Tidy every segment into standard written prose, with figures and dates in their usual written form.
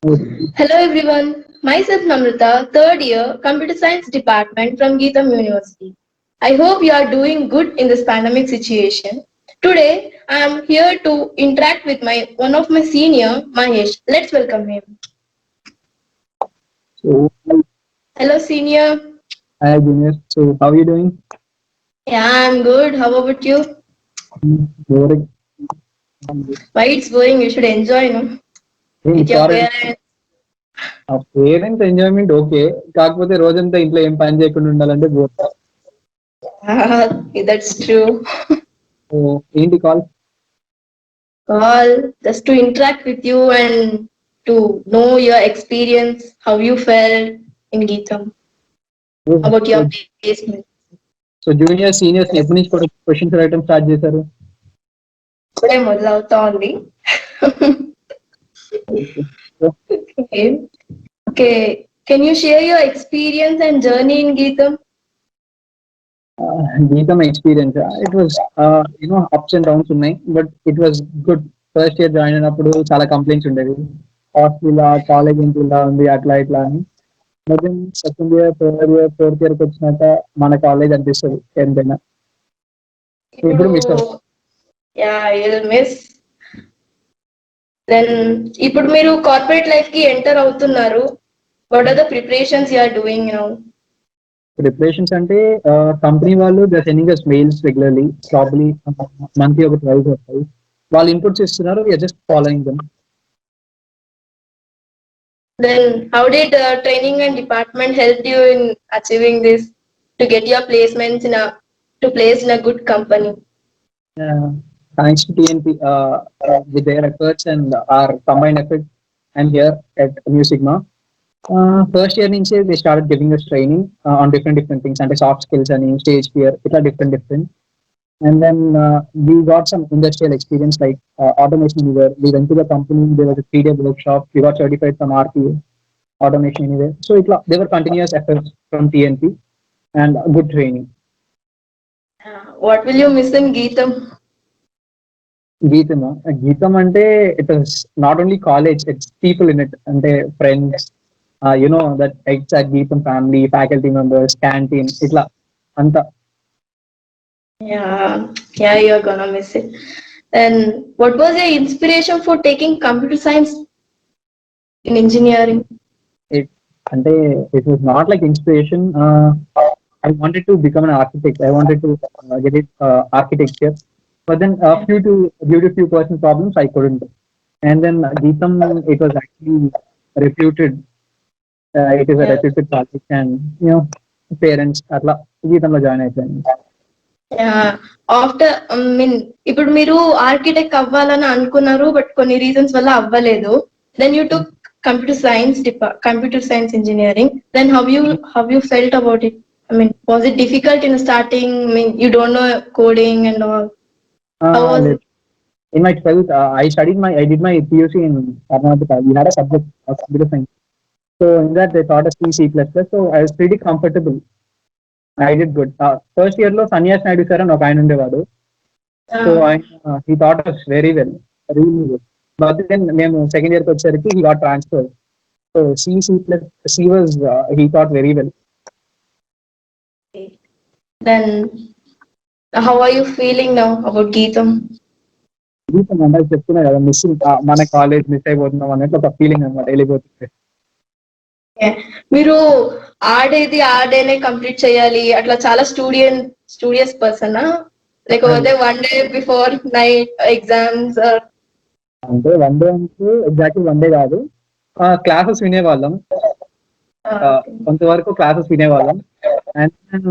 Hello everyone, myself Namrata, third year, Computer Science Department from Geetham University. I hope you are doing good in this pandemic situation. Today, I am here to interact with one of my senior, Mahesh. Let's welcome him. So, Hello senior. hi Junior. So, how are you doing? Yeah, I'm good. How about you? Boring. Why it's boring? You should enjoy, no? In With your college, parents. Parents enjoyment okay. కాకపోతే రోజంతా ఇంట్లో ఏం పని చేయకుండా ఉండాలంటే bore. That's true. So, ఏంటి call? All just to interact with you and to know your experience, how you felt in Geetham, about so, your placement. So junior seniors ఎప్పటి నుంచి కూడా క్వశ్చన్స్ రాయటం స్టార్ట్ చేశారు? ఇప్పుడే మొదలవుతా ఉంది. Okay. Okay. Can you share your experience and journey in Geetham? GITAM experience it was ups and downs ఉన్నాయి, but it was good. First year join అయినప్పుడు చాలా కంప్లైంట్స్ ఉండేవి, హాస్టల్ ఇలా కాలేజ్ ఏంటి ఇలా ఉంది అట్లా ఇట్లా అని. But second year third year fourth ఇయర్కి వచ్చినాక మన కాలేజ్ అనిపిస్తుంది ఎంతైనా. ఇప్పుడు ఇప్పుడు miss yeah, you'll miss. Then ఇప్పుడు మీరు కార్పొరేట్ లైఫ్ కి ఎంటర్ అవుతున్నారు. What are the preparations you are doing now? Preparations అంటే కంపెనీ వాళ్ళు they sending us mails regularly, probably monthly ఒక 12 వస్తాయి. వాళ్ళు ఇన్పుట్స్ ఇస్తున్నారు, just following them. Then how did training and department help you in achieving this to get your placements in a to place in a good company? Thanks to TNP, with their efforts and our combined effort, I'm here at New Sigma. First year నుంచి they started giving us training on different things, అంటే soft skills అని, stage fear, ఇట్లా different. And then we got some industrial experience like automation anywhere. We went to the company, there was a 3-day workshop, we got certified from RPA, automation anywhere. So they were continuous efforts from TNP and good training. What will you miss in Geetham? గీతం అంటే it was not only college, it's people in it, అంటే friends, that exact గీతం family, faculty members, canteen, ఇట్లా అంతా. Yeah, you're gonna miss it. And what was your inspiration for taking computer science in engineering? It అంటే it was not like inspiration. I wanted to become an architect. I wanted to get it architecture, but then due to few personal problems, I couldn't. And then Geetam, it was actually reputed. It is a Yeah. reputed college, and parents అట్లా గీతంలో join అయిపోయాను. Yeah. After ఇప్పుడు మీరు architect అవ్వాలని అనుకున్నారు but కొన్ని reasons వల్ల అవ్వలేదు. Then you took computer science engineering. Then how you felt about it? I mean, was it difficult in starting? I mean, you don't know coding and all. How was it? In my 12th, I did my PUC in Karnataka. We had a subject of computer science. So in that they taught us C++. So I was pretty comfortable. I did good. First year లో sanyas Naidu sir అని ఒక ఆయన ఉండేవాడు. So he taught us very well, really well. But then మేము second ఇయర్కి వచ్చేసరికి he got transferred. So C was he taught very well. Then how are you feeling now about Geetham? గీతం అంటే చెప్తున్నా కదా, మిస్సింగ్, మన కాలేజ్ మిస్ అయిపోతున్నాం అన్నట్టు ఒక ఫీలింగ్ అనమాట వెళ్ళిపోతుంది. మీరు ఆడేనే కంప్లీట్ చేయాలి అట్లా చాలా స్టూడియస్ పర్సన్ లేకపోతే one day before night exams? అంటే వన్ డే అంటే ఎగ్జాక్ట్లీ వన్ డే కాదు, క్లాసెస్ వినేవాళ్ళం, కొంతవరకు క్లాసెస్ వినేవాళ్ళం. అండ్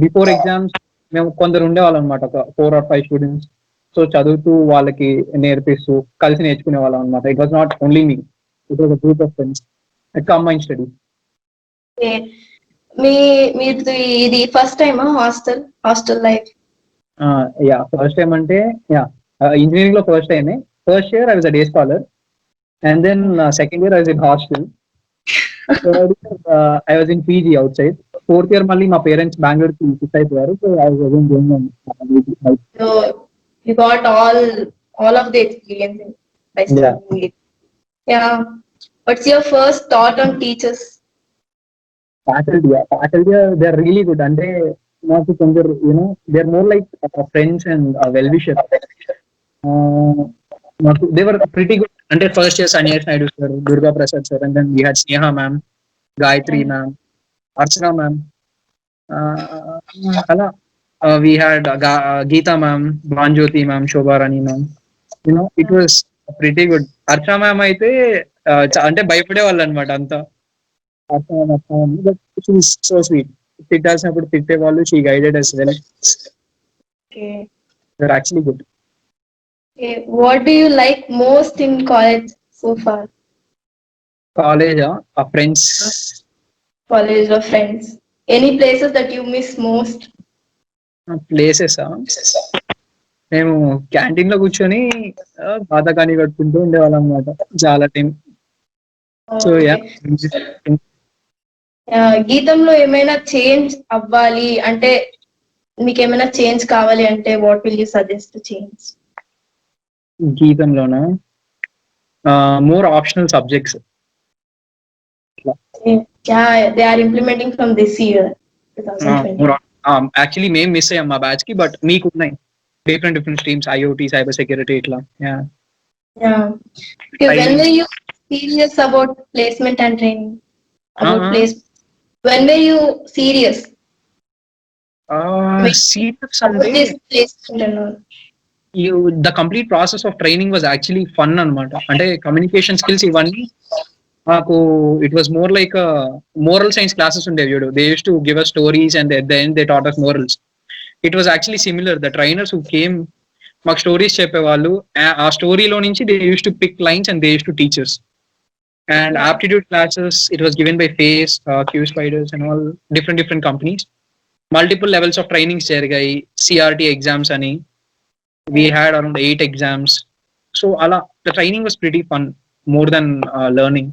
బిఫోర్ ఎగ్జామ్స్ మేము కొందరు ఉండేవాళ్ళం అనమాట, ఒక 4 or 5 స్టూడెంట్స్. సో చదువుతూ వాళ్ళకి నేర్పిస్తూ కలిసి నేర్చుకునే వాళ్ళం అనమాట. It was not only me, it was a group of friends, combined study. మీది ఇది ఫస్ట్ టైమా hostel life? Yeah, first time అంటే ఇంజనీరింగ్ లో ఫస్ట్ టైమే. First year I was a day scholar, and then second year I was in hostel, third year I was in PG outside. Fourth year మళ్ళీ మా parents బెంగళూరుకి shift అయిపోయారు. So I was again going. So you got all of the experience by studying it. Yeah. What's your first thought on teachers? Faculty, they are really good. And they not to compare, they're more like friends and well wishers. They were pretty good. And first year, Sanyash Naidu sir, Durga Prasad sir, and then we had Sneha ma'am, Gayatri Yeah. ma'am, Archana ma'am. Uh, we had Geeta ma'am, Banjoti ma'am, Shobha Rani ma'am. It was pretty good. Archana ma'am అయితే అంటే భయపడే వాళ్ళు అనమాట అంతా. But she was so sweet. తిట్టాల్సినప్పుడు తిట్టేవాళ్ళు. She guided us well. Okay. They're actually good. Okay. What do you like most in college so far? College, our friends. College or friends? Any places that you miss most? Places మేము canteen లో కూర్చొని పాతకాని కట్టుకుంటూ ఉండేవాళ్ళం అనమాట చాలా time. So yeah, గీతంలో ఏమైనా change అవ్వాలి అంటే మీకు ఏమైనా చేంజ్ కావాలి అంటే what will you suggest change? గీతంలోనా more optional subjects. They are implementing from this year 2020. Actually మేము మిస్ అయ్యాం మా బ్యాచ్ కి. బట్ మీకు ఉన్నాయి different streams, IoT, cyber security ఇట్లా. When were you serious about placement and training? When were you serious? Serious అంటే the complete process of training was actually fun అనమాట. అంటే కమ్యూనికేషన్ స్కిల్స్ ఇవన్నీ మాకు it was more like moral science classes ఉండేవి చూడు. They use to give us stories and at the end they taught us morals. It was actually similar. The trainers who came మాకు stories చెప్పేవాళ్ళు. ఆ స్టోరీలో నుంచి they use to pick lines and they use to teachers. And aptitude classes, it was given by FACE, Q Spiders and all different companies. Multiple levels of trainings జరిగాయి. CRT exams అని we had around 8 exams. So ala the training was pretty fun, more than learning.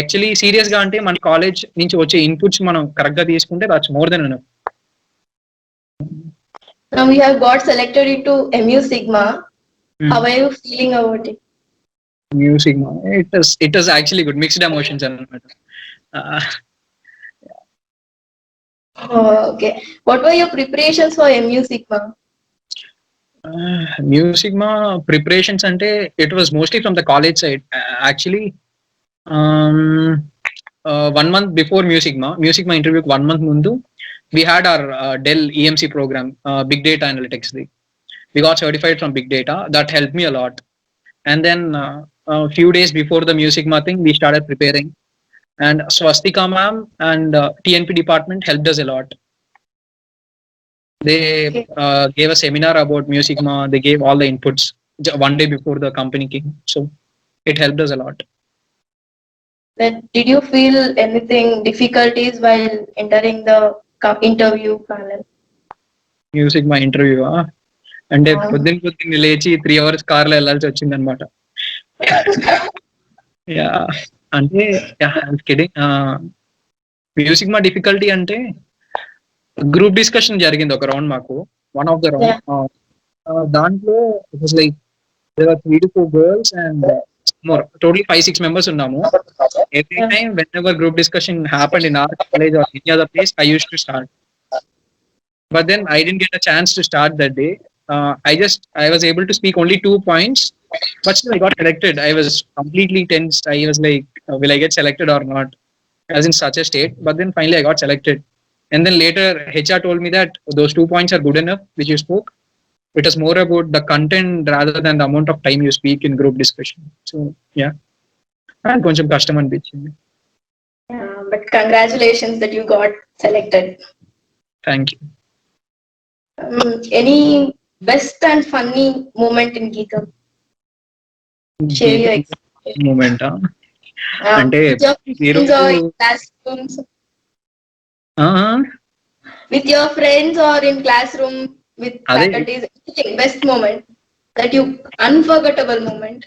Actually serious గా అంటే మన college నుంచి వచ్చే inputs మనం correct గా తీసుకుంటే that's more than enough. Now we have got selected into MU Sigma. How are you feeling about it? MU Sigma, it was actually good. Mixed emotions అన్నమాట. Okay. What were your preparations for MU Sigma? MU Sigma preparations అంటే it was mostly from the college side. Actually 1 month before MU Sigma interview 1 month ముందు we had our Dell EMC program, big data analytics. We got certified from big data. That helped me a lot. And then a few days before the MU Sigma thing, we started preparing. And Swastika ma'am and TNP department helped us a lot. They gave a seminar about MU Sigma. They gave all the inputs 1 day before the company came. So it helped us a lot. Did you feel anything difficulties while entering the interview panel? MU Sigma interview అంటే పొద్దున్న లేచి 3 hours కార్లో వెళ్ళాల్సి వచ్చింది అనమాట. అంటే MU Sigma difficulty అంటే group discussion జరిగింది ఒక రౌండ్ మాకు. వన్ ఆఫ్ ద రౌండ్ దాంట్లో it was like there are 3 to 4 girls and more, totally 5-6 members ఉన్నాము. Every time whenever group discussion happened in our college or any other place, I used to start. But then I didn't get a chance to start that day. I was able to speak only 2 points, but still I got selected. I was completely tensed. I was like, will I get selected or not? I was in such a state. But then finally I got selected. And then later HR told me that those 2 points are good enough, which you spoke. It is more about the content rather than the amount of time you speak in group discussion. So yeah, and koncham kashtam anpichindi. But congratulations that you got selected. Thank you. Any best and funny moment in Geetam? Share your experience. Moment అంటే classrooms, with your friends or in classroom with faculties. Best moment that you unforgettable moment.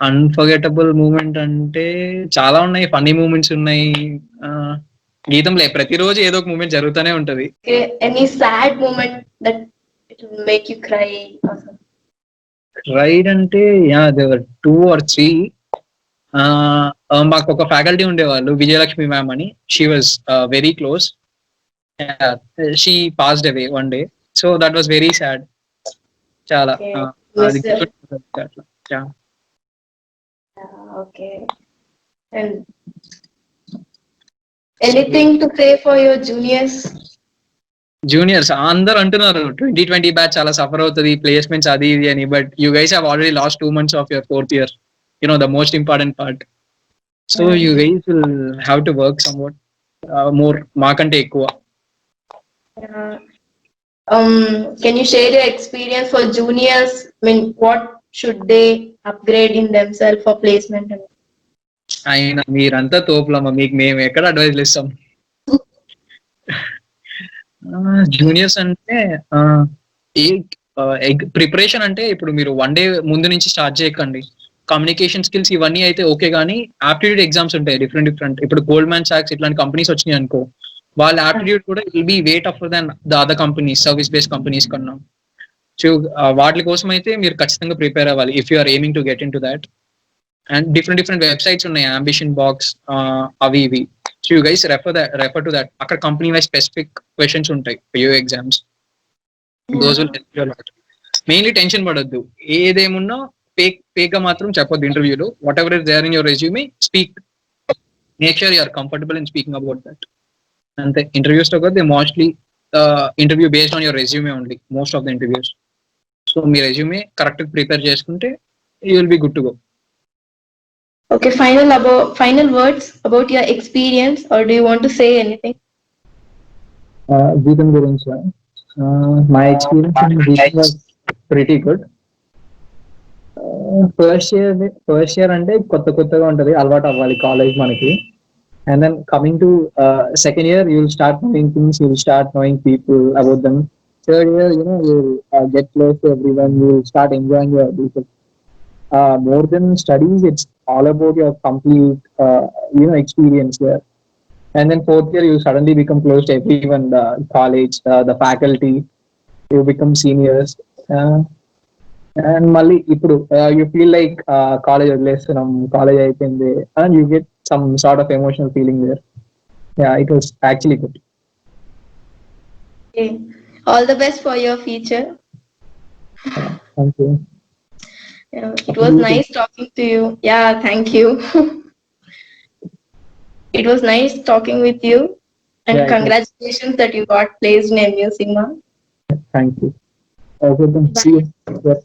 Unforgettable moment అంటే చాలా ఉన్నాయి. Funny moments ఉన్నాయి. గీతంలో ప్రతిరోజు ఏదో ఒక moment జరుగుతూనే ఉంటది. Any sad moment that it will make you cry? Cried అంటే there were 2 or 3. మాకు ఒక ఫ్యాకల్టీ ఉండేవాళ్ళు, విజయలక్ష్మి మ్యామ్ అని. She was very close. She passed away one day, so that was very sad. చాలా Okay. అది Yes, sir. గుర్తుంటుంది అట్లా. Yeah. Okay. And anything to say for your juniors? Juniors అందరు అంటున్నారు 2020 బ్యాచ్ చాలా సఫర్ అవుతుంది, ప్లేస్మెంట్స్ అది ఇది అని. But you guys have already last 2 months of your 4th year, the most important part. So you guys will have to work some what more, మాకంటే ఎక్కువ. Uh, can you share your experience for juniors? I mean, what should they upgrade in themselves for placement? అయినా మీరంతా తోపులమ్మ, మీకు మేము ఎక్కడ అడ్వైజ్లు ఇస్తాం. Juniors అంటే preparation అంటే ఇప్పుడు మీరు 1 day ముందు నుంచి స్టార్ట్ చేయకండి. కమ్యూనికేషన్ స్కిల్స్ ఇవన్నీ అయితే ఓకే, కానీ ఆప్టిట్యూడ్ ఎగ్జామ్స్ ఉంటాయి డిఫరెంట్. ఇప్పుడు గోల్డ్మ్యాన్ సాక్స్ ఇట్లాంటి కంపెనీస్ వచ్చినాయి అనుకో, వాళ్ళ ఆప్టిట్యూడ్ కూడా will be way tougher than the other companies, service based companies కన్నా. సో వాటి కోసం అయితే మీరు ఖచ్చితంగా ప్రిపేర్ అవ్వాలి if you are aiming to get in to that. And different websites ఉన్నాయి, అంబిషన్ బాక్స్ అవి ఇవి. So you guys refer to that. అక్కడ కంపెనీ వైజ్ స్పెసిఫిక్ క్వశ్చన్స్ ఉంటాయి PO exams. Those will help you lot. Mainly tension పడొద్దు, ఏదేమున్నా fake గా మాత్రం చెప్పొద్దు ఇంటర్వ్యూలో. Whatever is there in your resume, speak. Make sure you are comfortable in speaking about that. అంతే. Interviews తో they mostly interview based on your resume only, most of the interviews. So మీ resume correct prepare చేసుకుంటే you will be good to go. Okay, final words about your experience, or do you want to say anything? జీతం గురించి my experience in జీతం was pretty good. First year అంటే కొత్తగా ఉంటది, అలవాటు అవ్వాలి కాలేజ్ మనకి. And then coming to second year you will start knowing things, you will start knowing people about them. Third year you will get close to everyone, you will start enjoying your people. More than studies, it's all about your complete experience there. And then fourth year you suddenly become close to everyone, the college, the faculty, you become seniors. And mali ippudu you feel like college vadilestunnam, college ayipindi, and you get some sort of emotional feeling there. Yeah, it was actually good. Okay. All the best for your future. Thank you. It was nice talking to you. Yeah, thank you. It was nice talking with you, and Yeah, congratulations that you got placed in MU Sigma. Thank you. Okay, then see you. Yeah.